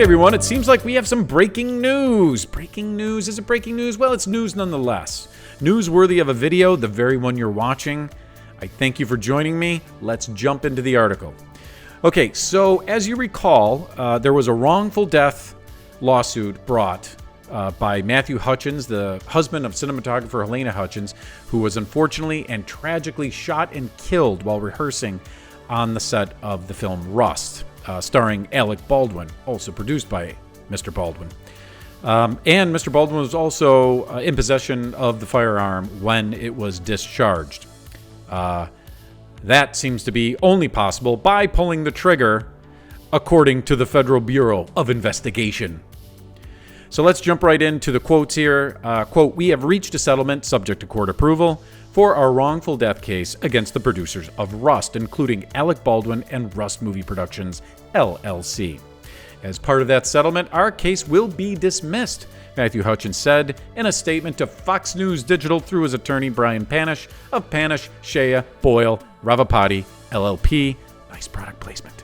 everyone, it seems like we have some breaking news. Breaking news? Is it breaking news? Well, it's news nonetheless. Newsworthy of a video, the very one you're watching. I thank you for joining me. Let's jump into the article. Okay, so as you recall, there was a wrongful death lawsuit brought by Matthew Hutchins, the husband of cinematographer Helena Hutchins, who was unfortunately and tragically shot and killed while rehearsing on the set of the film Rust, starring Alec Baldwin, also produced by Mr. Baldwin. And Mr. Baldwin was also in possession of the firearm when it was discharged. That seems to be only possible by pulling the trigger, according to the Federal Bureau of Investigation. So let's jump right into the quotes here. Quote, "We have reached a settlement subject to court approval for our wrongful death case against the producers of Rust, including Alec Baldwin and Rust Movie Productions, LLC. As part of that settlement, our case will be dismissed," Matthew Hutchins said in a statement to Fox News Digital through his attorney Brian Panish of Panish, Shea, Boyle, Ravapati, LLP. Nice product placement.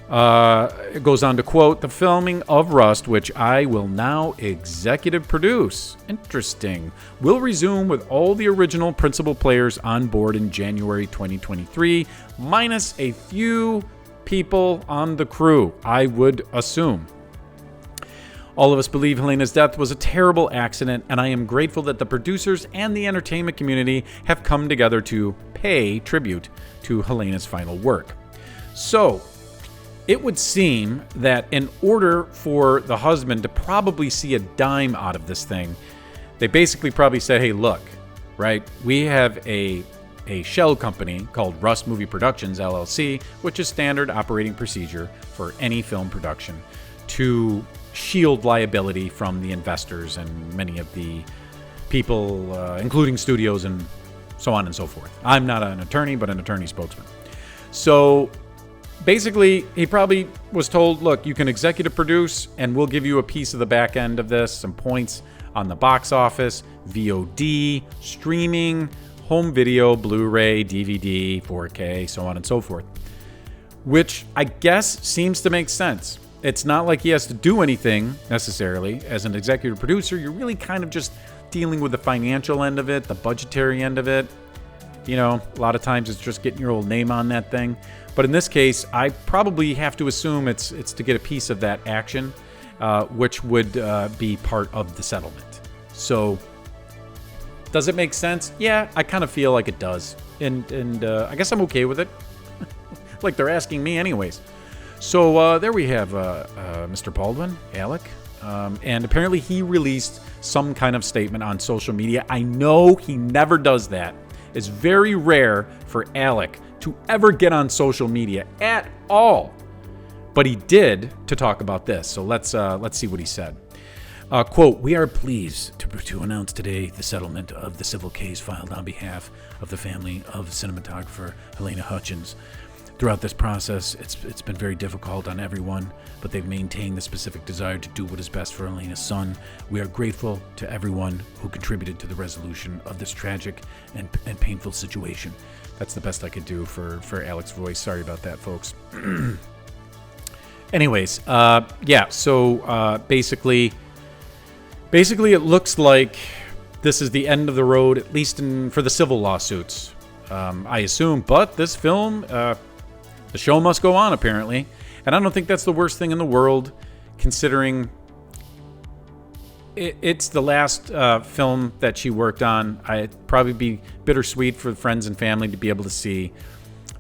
It goes on to quote, "The filming of Rust, which I will now executive produce," interesting, "will resume with all the original principal players on board in January 2023, minus a few people on the crew, I would assume. All of us believe Helena's death was a terrible accident, and I am grateful that the producers and the entertainment community have come together to pay tribute to Helena's final work." So, it would seem that in order for the husband to probably see a dime out of this thing, they basically probably said, hey, look, right, we have a shell company called Rust Movie Productions, LLC, which is standard operating procedure for any film production to shield liability from the investors and many of the people, including studios and so on and so forth. I'm not an attorney, but an attorney spokesman. So basically, he probably was told, look, you can executive produce and we'll give you a piece of the back end of this, some points on the box office, VOD, streaming, home video, Blu-ray, DVD, 4K, so on and so forth. Which I guess seems to make sense. It's not like he has to do anything necessarily. As an executive producer, you're really kind of just dealing with the financial end of it, the budgetary end of it. You know, a lot of times it's just getting your old name on that thing. But in this case, I probably have to assume it's to get a piece of that action, which would be part of the settlement. So, does it make sense? Yeah, I kind of feel like it does. And I guess I'm okay with it. Like they're asking me anyways. So there we have Mr. Baldwin, Alec. And apparently he released some kind of statement on social media. I know he never does that. It's very rare for Alec to ever get on social media at all. But he did to talk about this. So let's see what he said. Quote, "We are pleased to announce today the settlement of the civil case filed on behalf of the family of cinematographer Helena Hutchins. Throughout this process, it's been very difficult on everyone, but they've maintained the specific desire to do what is best for Helena's son. We are grateful to everyone who contributed to the resolution of this tragic and painful situation." That's the best I could do for Alec's voice. Sorry about that, folks. Anyways, yeah, so basically it looks like this is the end of the road, at least for the civil lawsuits, I assume. But this film, the show must go on, apparently. And I don't think that's the worst thing in the world, considering it's the last film that she worked on. It'd probably be bittersweet for friends and family to be able to see,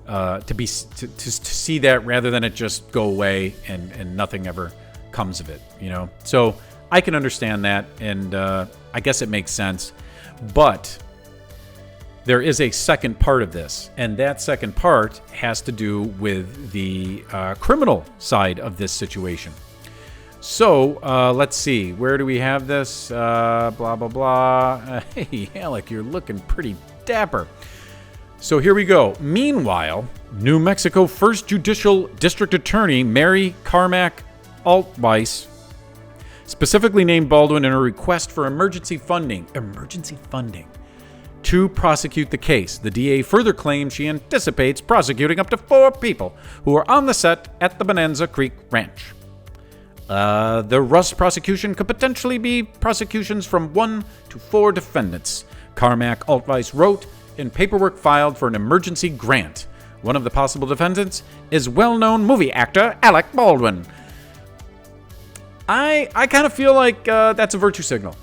to see that rather than it just go away and nothing ever comes of it, you know. So I can understand that, and I guess it makes sense. But there is a second part of this, and that second part has to do with the criminal side of this situation. So, let's see. Where do we have this? Blah, blah, blah. Hey, Alec, you're looking pretty dapper. So here we go. Meanwhile, New Mexico 1st Judicial District Attorney Mary Carmack Altweiss specifically named Baldwin in a request for emergency funding to prosecute the case. The DA further claims she anticipates prosecuting up to 4 people who are on the set at the Bonanza Creek Ranch. The Rust prosecution could potentially be prosecutions from 1 to 4 defendants. Carmack Altweiss wrote in paperwork filed for an emergency grant. One of the possible defendants is well-known movie actor Alec Baldwin. I kind of feel like that's a virtue signal.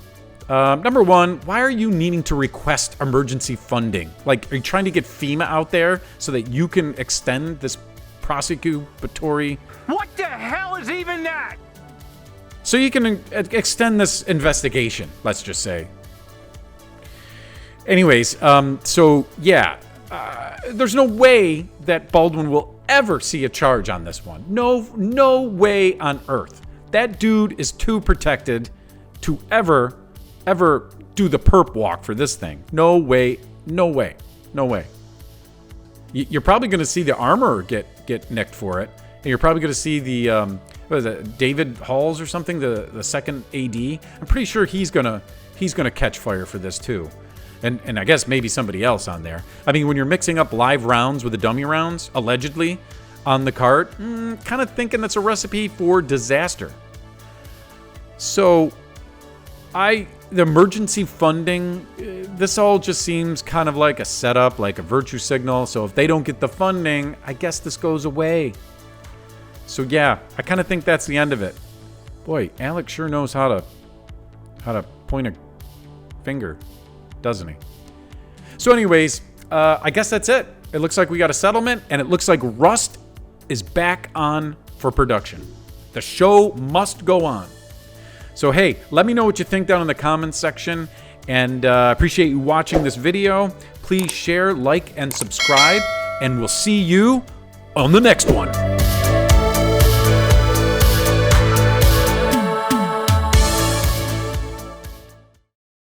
Number one, why are you needing to request emergency funding? Like, are you trying to get FEMA out there so that you can extend this prosecutory... What the hell is even that? So you can extend this investigation, let's just say. Anyways, so yeah, there's no way that Baldwin will ever see a charge on this one. No way on earth. That dude is too protected to ever do the perp walk for this thing. No way. You're probably going to see the armorer get nicked for it, and you're probably going to see the what is it, David Halls or something, the second AD. I'm pretty sure he's gonna catch fire for this too, and I guess maybe somebody else on there. I mean, when you're mixing up live rounds with the dummy rounds, allegedly, on the cart, kind of thinking that's a recipe for disaster. So, the emergency funding, this all just seems kind of like a setup, like a virtue signal. So if they don't get the funding, I guess this goes away. So yeah, I kind of think that's the end of it. Boy, Alec sure knows how to point a finger, doesn't he? So anyways, I guess that's it. It looks like we got a settlement, and it looks like Rust is back on for production. The show must go on. So hey, let me know what you think down in the comments section, and appreciate you watching this video. Please share, like, and subscribe, and we'll see you on the next one.